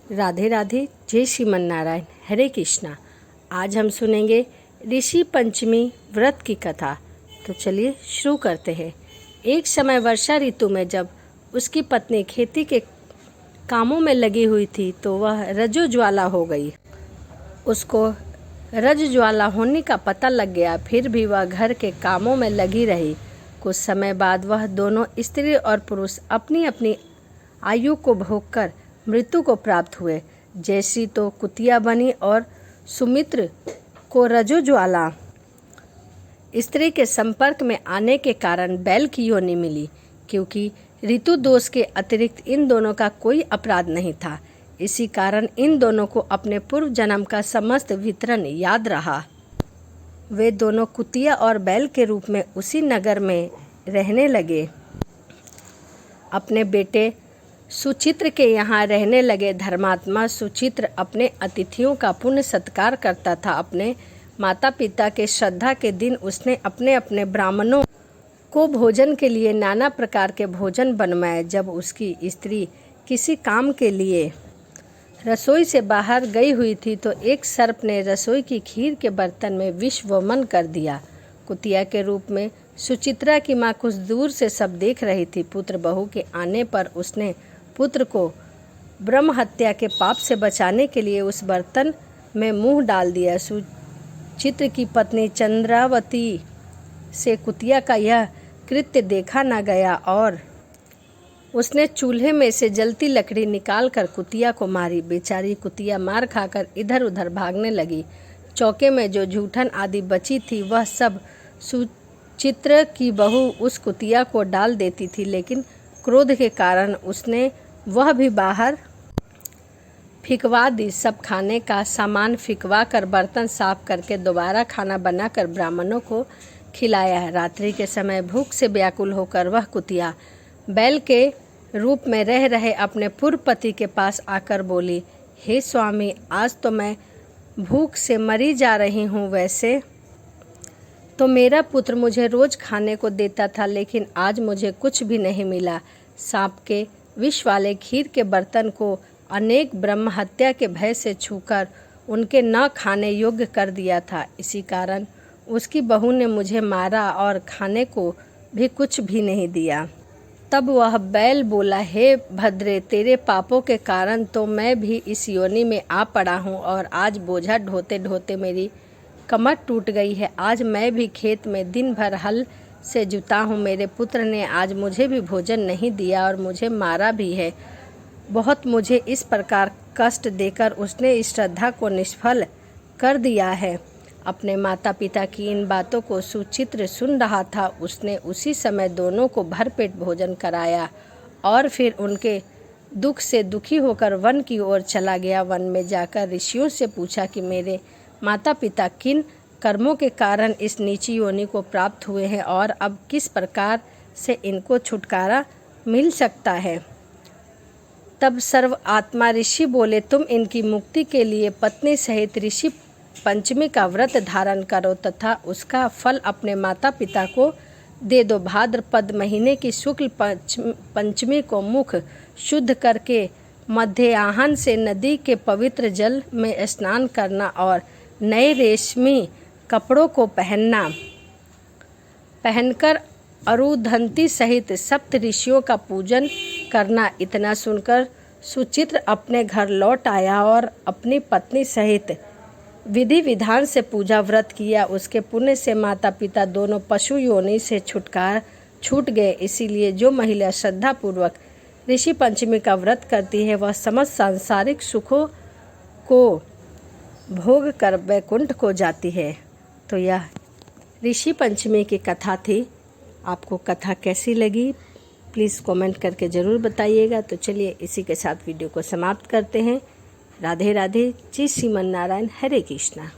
राधे राधे, जय श्रीमन नारायण, हरे कृष्णा। आज हम सुनेंगे ऋषि पंचमी व्रत की कथा। तो चलिए शुरू करते हैं। एक समय वर्षा ऋतु में जब उसकी पत्नी खेती के कामों में लगी हुई थी तो वह रजोज्वाला हो गई। उसको रजोज्वाला होने का पता लग गया, फिर भी वह घर के कामों में लगी रही। कुछ समय बाद वह दोनों स्त्री और पुरुष अपनी अपनी आयु को भोगकर मृत्यु को प्राप्त हुए। जैसी तो कुतिया बनी और सुमित्र को रजोज्वाला स्त्री के संपर्क में आने के कारण बैल की योनि मिली, क्योंकि ऋतु दोष के अतिरिक्त इन दोनों का कोई अपराध नहीं था। इसी कारण इन दोनों को अपने पूर्व जन्म का समस्त वितरण याद रहा। वे दोनों कुतिया और बैल के रूप में उसी नगर में रहने लगे। अपने बेटे सुचित्र के यहाँ रहने लगे। धर्मात्मा सुचित्र अपने अतिथियों का पुण्य सत्कार करता था। अपने माता पिता के श्राद्ध के दिन उसने अपने अपने ब्राह्मणों को भोजन के लिए नाना प्रकार के भोजन बनवाए। जब उसकी स्त्री किसी काम के लिए रसोई से बाहर गई हुई थी तो एक सर्प ने रसोई की खीर के बर्तन में विष वमन कर दिया। कुतिया के रूप में सुचित्रा की माँ कुछ दूर से सब देख रही थी। पुत्र बहू के आने पर उसने पुत्र को ब्रह्म हत्या के पाप से बचाने के लिए उस बर्तन में मुंह डाल दिया। सुचित्र की पत्नी चंद्रावती से कुतिया का यह कृत्य देखा न गया और उसने चूल्हे में से जलती लकड़ी निकालकर कुतिया को मारी। बेचारी कुतिया मार खाकर इधर उधर भागने लगी। चौके में जो जूठन आदि बची थी वह सब सुचित्र की बहू उस कुतिया को डाल देती थी, लेकिन क्रोध के कारण उसने वह भी बाहर फिकवा दी। सब खाने का सामान फिकवा कर बर्तन साफ करके दोबारा खाना बनाकर ब्राह्मणों को खिलाया। रात्रि के समय भूख से व्याकुल होकर वह कुतिया बैल के रूप में रह रहे अपने पूर्व पति के पास आकर बोली, हे स्वामी, आज तो मैं भूख से मरी जा रही हूँ। वैसे तो मेरा पुत्र मुझे रोज खाने को देता था, लेकिन आज मुझे कुछ भी नहीं मिला। सांप के विष वाले खीर के बर्तन को अनेक ब्रह्म हत्या के भय से छूकर उनके न खाने योग्य कर दिया था। इसी कारण उसकी बहू ने मुझे मारा और खाने को भी कुछ भी नहीं दिया। तब वह बैल बोला, हे भद्रे, तेरे पापों के कारण तो मैं भी इस योनि में आ पड़ा हूँ और आज बोझा ढोते ढोते मेरी कमर टूट गई है। आज मैं भी खेत में दिन भर हल से जुता हूँ। मेरे पुत्र ने आज मुझे भी भोजन नहीं दिया और मुझे मारा भी है। बहुत मुझे इस प्रकार कष्ट देकर उसने इस श्रद्धा को निष्फल कर दिया है। अपने माता पिता की इन बातों को सुचित्र सुन रहा था। उसने उसी समय दोनों को भरपेट भोजन कराया और फिर उनके दुख से दुखी होकर वन की ओर चला गया। वन में जाकर ऋषियों से पूछा कि मेरे माता पिता किन कर्मों के कारण इस नीची योनि को प्राप्त हुए हैं और अब किस प्रकार से इनको छुटकारा मिल सकता है। तब सर्व आत्मा ऋषि बोले, तुम इनकी मुक्ति के लिए पत्नी सहित ऋषि पंचमी का व्रत धारण करो तथा उसका फल अपने माता पिता को दे दो। भाद्रपद महीने की शुक्ल पंचमी को मुख शुद्ध करके मध्याह्न से नदी के पवित्र जल में स्नान करना और नए रेशमी कपड़ों को पहनकर अरुधंती सहित सप्त ऋषियों का पूजन करना। इतना सुनकर सुचित्र अपने घर लौट आया और अपनी पत्नी सहित विधि विधान से पूजा व्रत किया। उसके पुण्य से माता पिता दोनों पशु योनि से छूट गए। इसीलिए जो महिला श्रद्धा पूर्वक ऋषि पंचमी का व्रत करती है वह समस्त सांसारिक सुखों को भोग कर वैकुंठ को जाती है। तो यह ऋषि पंचमी की कथा थी। आपको कथा कैसी लगी प्लीज़ कमेंट करके ज़रूर बताइएगा। तो चलिए इसी के साथ वीडियो को समाप्त करते हैं। राधे राधे, जय श्रीमन नारायण, हरे कृष्णा।